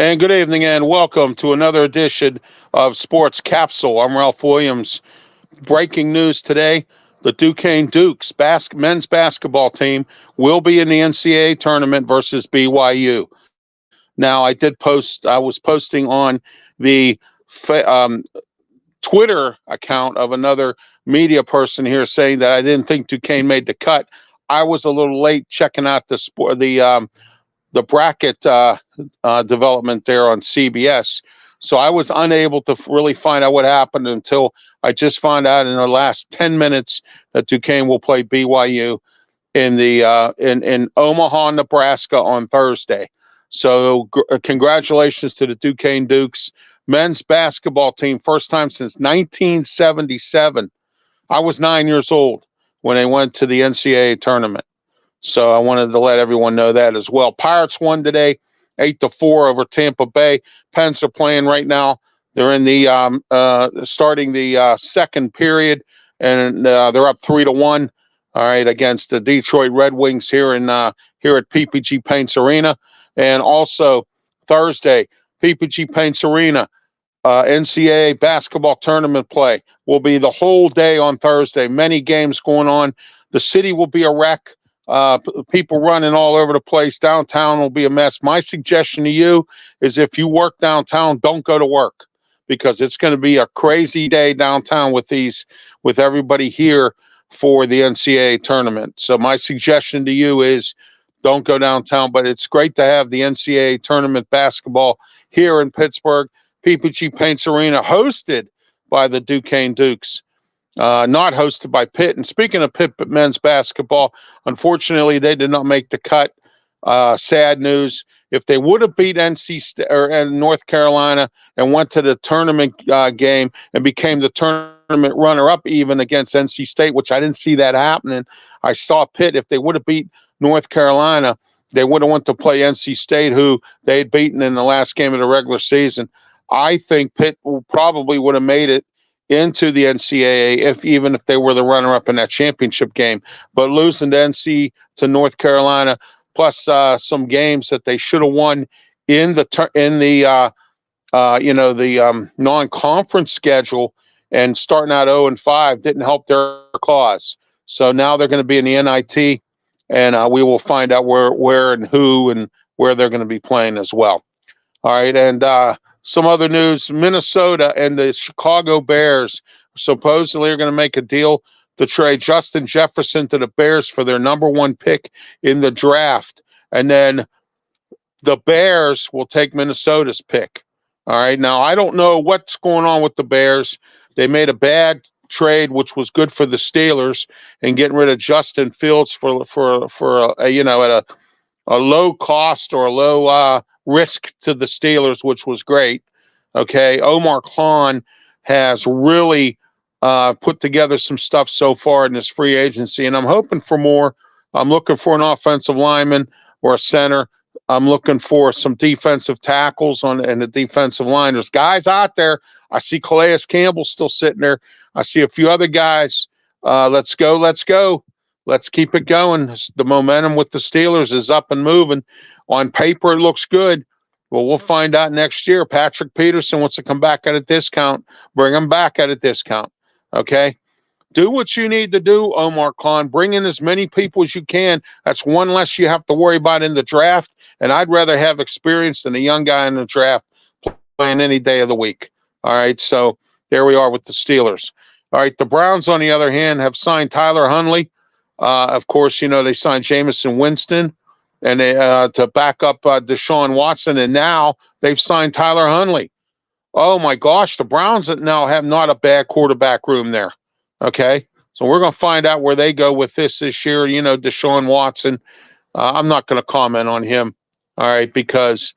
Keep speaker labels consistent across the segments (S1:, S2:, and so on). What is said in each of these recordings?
S1: And good evening and welcome to another edition of Sports Capsule. I'm Ralph Williams. Breaking news today, the Duquesne Dukes men's basketball team will be in the NCAA tournament versus BYU. Now, I was posting on the Twitter account of another media person here saying that I didn't think Duquesne made the cut. I was a little late checking out the bracket development there on CBS. So I was unable to really find out what happened until I just found out in the last 10 minutes that Duquesne will play BYU in Omaha, Nebraska on Thursday. So congratulations to the Duquesne Dukes men's basketball team. First time since 1977. I was 9 years old when they went to the NCAA tournament. So I wanted to let everyone know that as well. Pirates won today, 8-4 over Tampa Bay. Pens are playing right now. They're in the starting the second period, and they're up 3-1. All right, against the Detroit Red Wings here at PPG Paints Arena, and also Thursday, PPG Paints Arena. NCAA basketball tournament play will be the whole day on Thursday. Many games going on. The city will be a wreck. People running all over the place. Downtown will be a mess. My suggestion to you is if you work downtown, don't go to work, because it's going to be a crazy day downtown with everybody here for the NCAA tournament. So my suggestion to you is don't go downtown, but it's great to have the NCAA tournament basketball here in Pittsburgh. PPG Paints Arena, hosted by the Duquesne Dukes. Not hosted by Pitt. And speaking of Pitt men's basketball, unfortunately, they did not make the cut. Sad news. If they would have beat NC State or North Carolina and went to the tournament game and became the tournament runner-up even against NC State, which I didn't see that happening. I saw Pitt. If they would have beat North Carolina, they would have went to play NC State, who they had beaten in the last game of the regular season. I think Pitt probably would have made it into the NCAA even if they were the runner-up in that championship game. But losing to North Carolina, plus some games that they should have won in the non-conference schedule, and starting out 0-5 didn't help their cause. So now they're going to be in the NIT, and we will find out where and who and where they're going to be playing as well. All right, and some other news: Minnesota and the Chicago Bears supposedly are going to make a deal to trade Justin Jefferson to the Bears for their number one pick in the draft. And then the Bears will take Minnesota's pick. All right. Now, I don't know what's going on with the Bears. They made a bad trade, which was good for the Steelers, and getting rid of Justin Fields for at a low cost or a low risk to the Steelers, which was great. Okay. Omar Khan has really put together some stuff so far in this free agency, and I'm hoping for more. I'm looking for an offensive lineman or a center. I'm looking for some defensive tackles and the defensive line. There's guys out there. I see Calais Campbell still sitting there. I see a few other guys. Let's go. Let's keep it going. The momentum with the Steelers is up and moving. On paper, it looks good. Well, we'll find out next year. Patrick Peterson wants to come back at a discount. Bring him back at a discount. Okay? Do what you need to do, Omar Khan. Bring in as many people as you can. That's one less you have to worry about in the draft. And I'd rather have experience than a young guy in the draft playing any day of the week. All right? So there we are with the Steelers. All right, the Browns, on the other hand, have signed Tyler Huntley. Of course, they signed Jameson Winston and they to back up Deshaun Watson, and now they've signed Tyler Huntley. Oh my gosh, the Browns now have not a bad quarterback room there. Okay, so we're going to find out where they go with this year. Deshaun Watson. I'm not going to comment on him. All right, because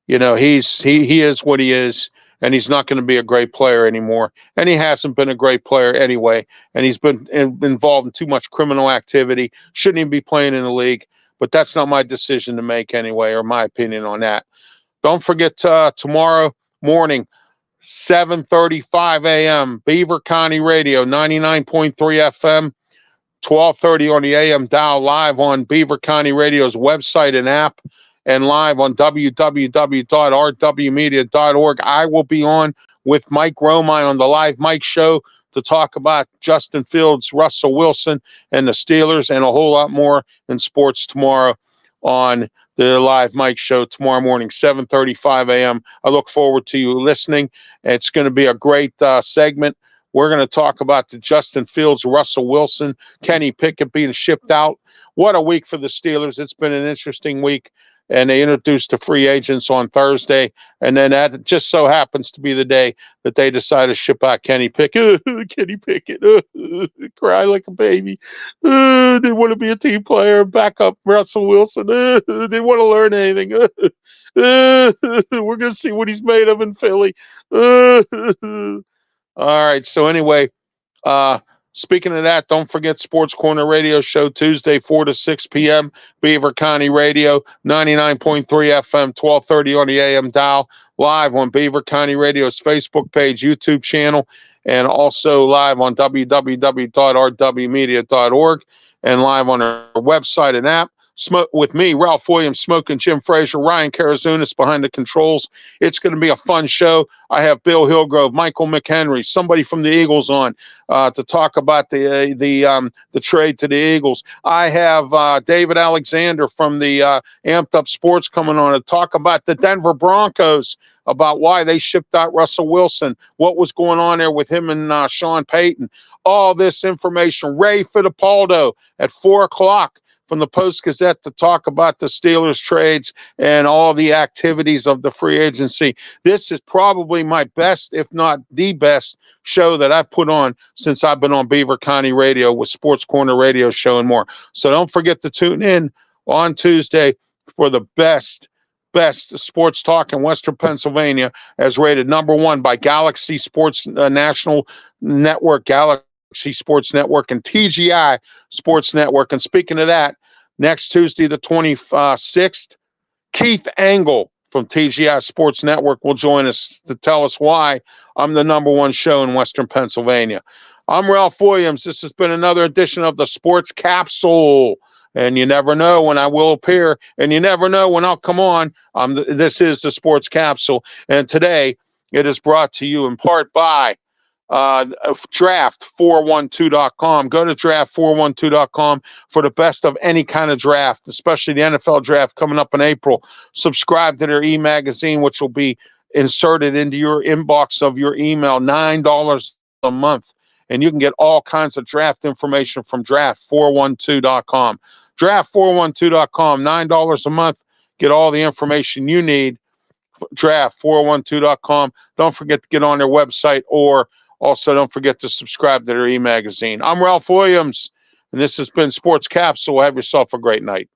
S1: he is what he is. And he's not going to be a great player anymore. And he hasn't been a great player anyway. And he's been involved in too much criminal activity. Shouldn't even be playing in the league. But that's not my decision to make anyway, or my opinion on that. Don't forget tomorrow morning, 7:35 a.m., Beaver County Radio, 99.3 FM, 12:30 on the AM dial, live on Beaver County Radio's website and app. and live on www.rwmedia.org. I will be on with Mike Romine on the Live Mike Show to talk about Justin Fields, Russell Wilson, and the Steelers, and a whole lot more in sports tomorrow on the Live Mike Show tomorrow morning, 7:35 a.m. I look forward to you listening. It's going to be a great segment. We're going to talk about the Justin Fields, Russell Wilson, Kenny Pickett being shipped out. What a week for the Steelers. It's been an interesting week. And they introduced the free agents on Thursday. And then that just so happens to be the day that they decided to ship out Kenny Pickett. Kenny Pickett. Cry like a baby. Didn't want to be a team player. Back up Russell Wilson. Didn't want to learn anything. We're going to see what he's made of in Philly. All right. So anyway, speaking of that, don't forget Sports Corner Radio Show Tuesday, 4 to 6 p.m. Beaver County Radio, 99.3 FM, 1230 on the AM dial, live on Beaver County Radio's Facebook page, YouTube channel, and also live on www.rwmedia.org and live on our website and app. Smoke with me, Ralph Williams, Smoking Jim Frazier, Ryan Karazunas behind the controls. It's going to be a fun show. I have Bill Hillgrove, Michael McHenry, somebody from the Eagles on to talk about the trade to the Eagles. I have David Alexander from the Amped Up Sports coming on to talk about the Denver Broncos, about why they shipped out Russell Wilson, what was going on there with him and Sean Payton. All this information. Ray Fittipaldo at 4 o'clock. From the Post-Gazette to talk about the Steelers trades and all the activities of the free agency. This is probably my best, if not the best, show that I've put on since I've been on Beaver County Radio with Sports Corner Radio Show and more. So don't forget to tune in on Tuesday for the best sports talk in Western Pennsylvania, as rated #1 by Galaxy Sports National Network, Galaxy Sports Network, and TGI Sports Network. And speaking of that, next Tuesday, the 26th, Keith Angle from TGI Sports Network will join us to tell us why I'm the #1 show in Western Pennsylvania. I'm Ralph Williams. This has been another edition of the Sports Capsule. And you never know when I will appear, and you never know when I'll come on. This is the Sports Capsule. And today, it is brought to you in part by draft412.com. Go to draft412.com for the best of any kind of draft, especially the NFL draft coming up in April. Subscribe to their e-magazine, which will be inserted into your inbox of your email, $9 a month. And you can get all kinds of draft information from draft412.com. Draft412.com, $9 a month. Get all the information you need. Draft412.com. Don't forget to get on their website, or also don't forget to subscribe to their e-magazine. I'm Ralph Williams, and this has been Sports Capsule. Have yourself a great night.